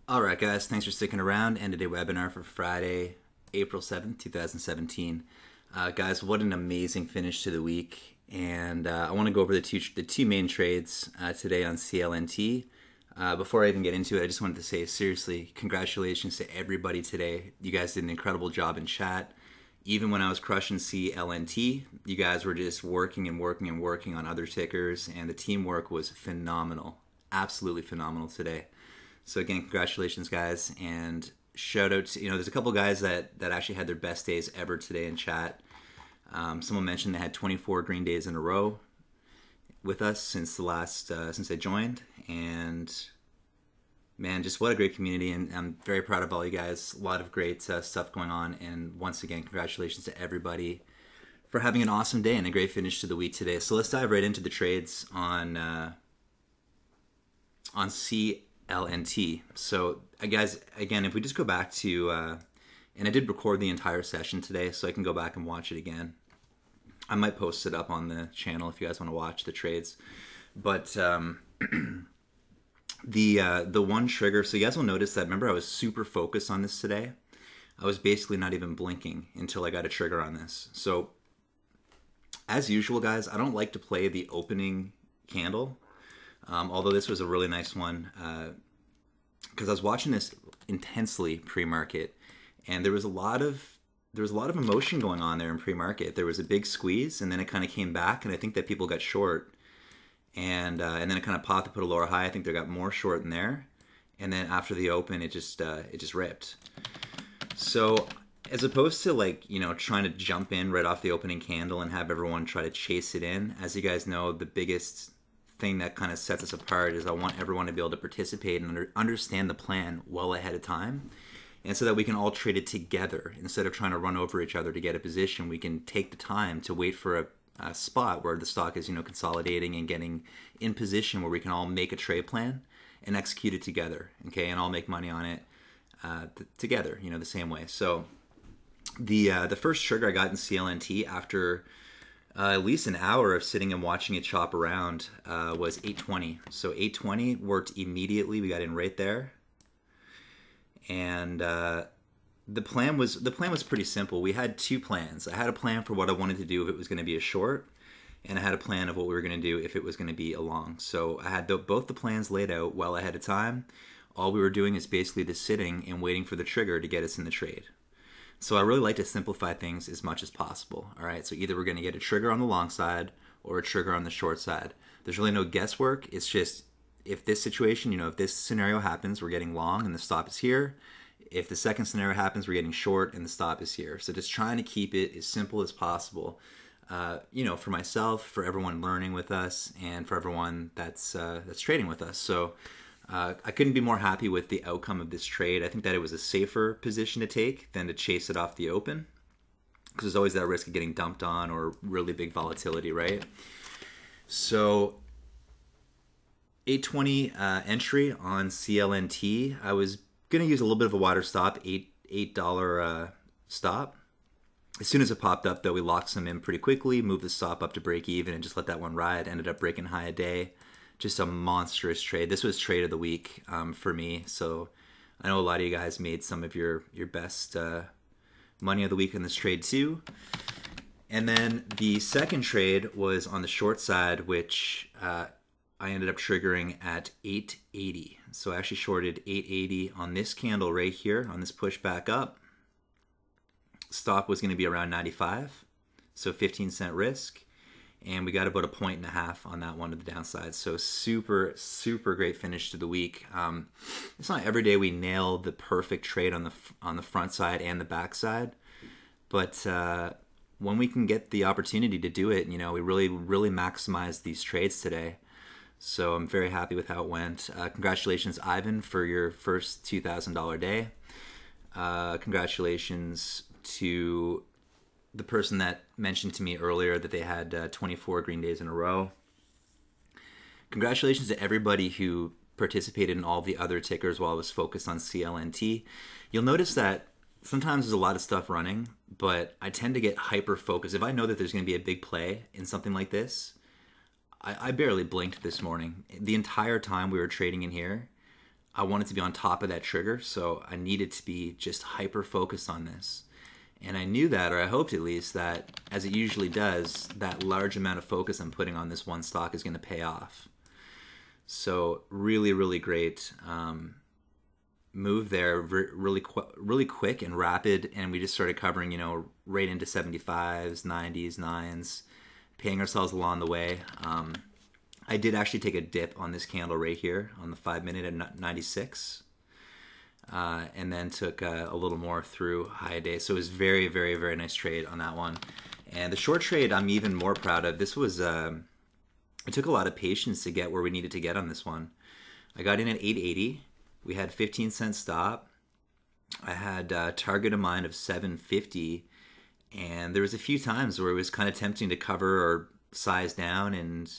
All right, guys, thanks for sticking around. End of day webinar for Friday, April 7th, 2017. Guys, what an amazing finish to the week. And I want to go over the two main trades today on CLNT. Before I even get into it, I just wanted to say, seriously, congratulations to everybody today. You guys did an incredible job in chat. Even when I was crushing CLNT, you guys were just working and working and working on other tickers, and the teamwork was phenomenal. Absolutely phenomenal today. So again, congratulations, guys, and shout out to, there's a couple guys that actually had their best days ever today in chat. Someone mentioned they had 24 green days in a row with us since they joined, and man, just what a great community, and I'm very proud of all you guys. A lot of great stuff going on, and once again, congratulations to everybody for having an awesome day and a great finish to the week today. So let's dive right into the trades on CLNT. So guys, again, if we just go back to, and I did record the entire session today, so I can go back and watch it again. I might post it up on the channel if you guys want to watch the trades. But the one trigger, so you guys will notice that, remember I was super focused on this today. I was basically not even blinking until I got a trigger on this. So as usual, guys, I don't like to play the opening candle. Although this was a really nice one, because I was watching this intensely pre-market, and there was a lot of emotion going on there in pre-market. There was a big squeeze, and then it kind of came back, and I think that people got short, and then it kind of popped to put a lower high. I think they got more short in there, and then after the open, it just ripped. So as opposed to trying to jump in right off the opening candle and have everyone try to chase it in, as you guys know, the biggest thing that kind of sets us apart is I want everyone to be able to participate and understand the plan well ahead of time, and so that we can all trade it together instead of trying to run over each other to get a position. We can take the time to wait for a spot where the stock is consolidating and getting in position where we can all make a trade plan and execute it together, okay, and all make money on it together, the same way. So the first trigger I got in CLNT after at least an hour of sitting and watching it chop around was 820. So 820 worked immediately. We got in right there, and the plan was pretty simple. We had two plans. I had a plan for what I wanted to do if it was going to be a short, and I had a plan of what we were going to do if it was going to be a long. So I had both the plans laid out well ahead of time. All we were doing is basically just sitting and waiting for the trigger to get us in the trade. So I really like to simplify things as much as possible. All right, so either we're going to get a trigger on the long side or a trigger on the short side. There's really no guesswork. It's just, if this situation, if this scenario happens, we're getting long and the stop is here. If the second scenario happens, we're getting short and the stop is here. So just trying to keep it as simple as possible, for myself, for everyone learning with us, and for everyone that's trading with us. So I couldn't be more happy with the outcome of this trade. I think that it was a safer position to take than to chase it off the open, because there's always that risk of getting dumped on or really big volatility, right? So 820 entry on CLNT. I was going to use a little bit of a wider stop, $8 stop. As soon as it popped up, though, we locked some in pretty quickly, moved the stop up to break even, and just let that one ride. Ended up breaking high a day. Just a monstrous trade. This was trade of the week for me. So I know a lot of you guys made some of your best money of the week in this trade too. And then the second trade was on the short side, which I ended up triggering at 880. So I actually shorted 880 on this candle right here, on this push back up. Stop was going to be around 95, so 15-cent risk. And we got about 1.5 points on that one to the downside. So super, super great finish to the week. It's not every day we nail the perfect trade on the front side and the back side, but when we can get the opportunity to do it, we really, really maximize these trades today. So I'm very happy with how it went. Congratulations, Ivan, for your first $2,000 day. Congratulations to the person that mentioned to me earlier that they had 24 green days in a row. Congratulations to everybody who participated in all the other tickers while I was focused on CLNT. You'll notice that sometimes there's a lot of stuff running, but I tend to get hyper focused. If I know that there's going to be a big play in something like this, I barely blinked this morning. The entire time we were trading in here, I wanted to be on top of that trigger, so I needed to be just hyper focused on this. And I knew that, or I hoped at least, that as it usually does, that large amount of focus I'm putting on this one stock is going to pay off. So really, really great move there, really quick and rapid, and we just started covering, right into 75s, 90s, 9s, paying ourselves along the way. I did actually take a dip on this candle right here on the 5 minute at 96. And then took a little more through high day. So it was very, very, very nice trade on that one. And the short trade I'm even more proud of. This was, it took a lot of patience to get where we needed to get on this one. I got in at 880. We had 15-cent stop. I had a target of mine of 750. And there was a few times where it was kind of tempting to cover or size down, and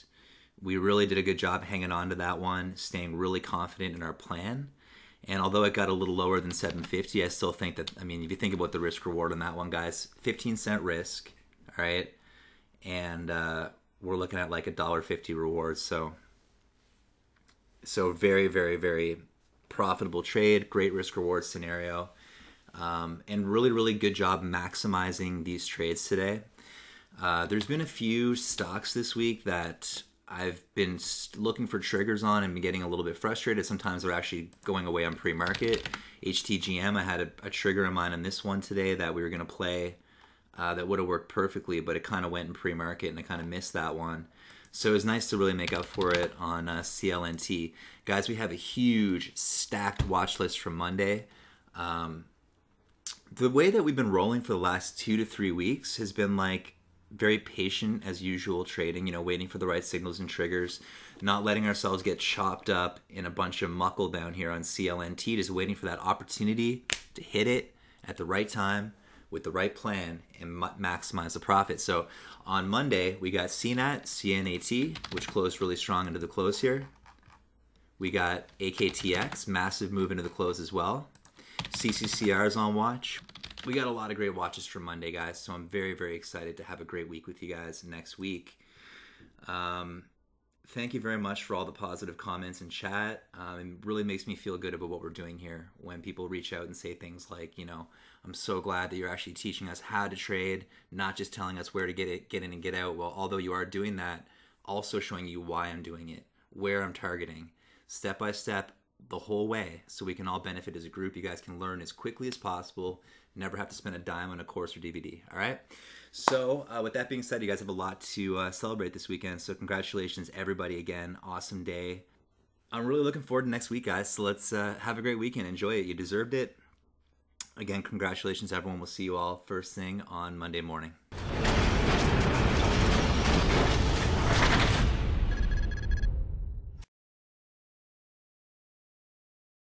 we really did a good job hanging on to that one, staying really confident in our plan. And although it got a little lower than 750, I still think that, if you think about the risk reward on that one, guys, 15-cent risk, all right? And we're looking at like $1.50 reward. So very, very, very profitable trade, great risk reward scenario. And really, really good job maximizing these trades today. There's been a few stocks this week that I've been looking for triggers on and been getting a little bit frustrated. Sometimes they're actually going away on pre-market. HTGM, I had a trigger in mind on this one today that we were going to play that would have worked perfectly, but it kind of went in pre-market and I kind of missed that one. So it was nice to really make up for it on CLNT. Guys, we have a huge stacked watch list from Monday. The way that we've been rolling for the last 2 to 3 weeks has been like very patient as usual trading, waiting for the right signals and triggers, not letting ourselves get chopped up in a bunch of muckle down here on CLNT, just waiting for that opportunity to hit it at the right time with the right plan and maximize the profit. So on Monday, we got CNAT, which closed really strong into the close here. We got AKTX, massive move into the close as well. CCCR is on watch. We got a lot of great watches for Monday, guys, so I'm very, very excited to have a great week with you guys next week. Thank you very much for all the positive comments and chat. It really makes me feel good about what we're doing here when people reach out and say things like, I'm so glad that you're actually teaching us how to trade, not just telling us where to get in and get out. Well, although you are doing that, also showing you why I'm doing it, where I'm targeting, step by step, the whole way, so we can all benefit as a group. You guys can learn as quickly as possible, never have to spend a dime on a course or DVD. All right, so with that being said, you guys have a lot to celebrate this weekend, so congratulations everybody again. Awesome day. I'm really looking forward to next week, guys, so let's have a great weekend. Enjoy it. You deserved it. Again, congratulations everyone. We'll see you all first thing on Monday morning.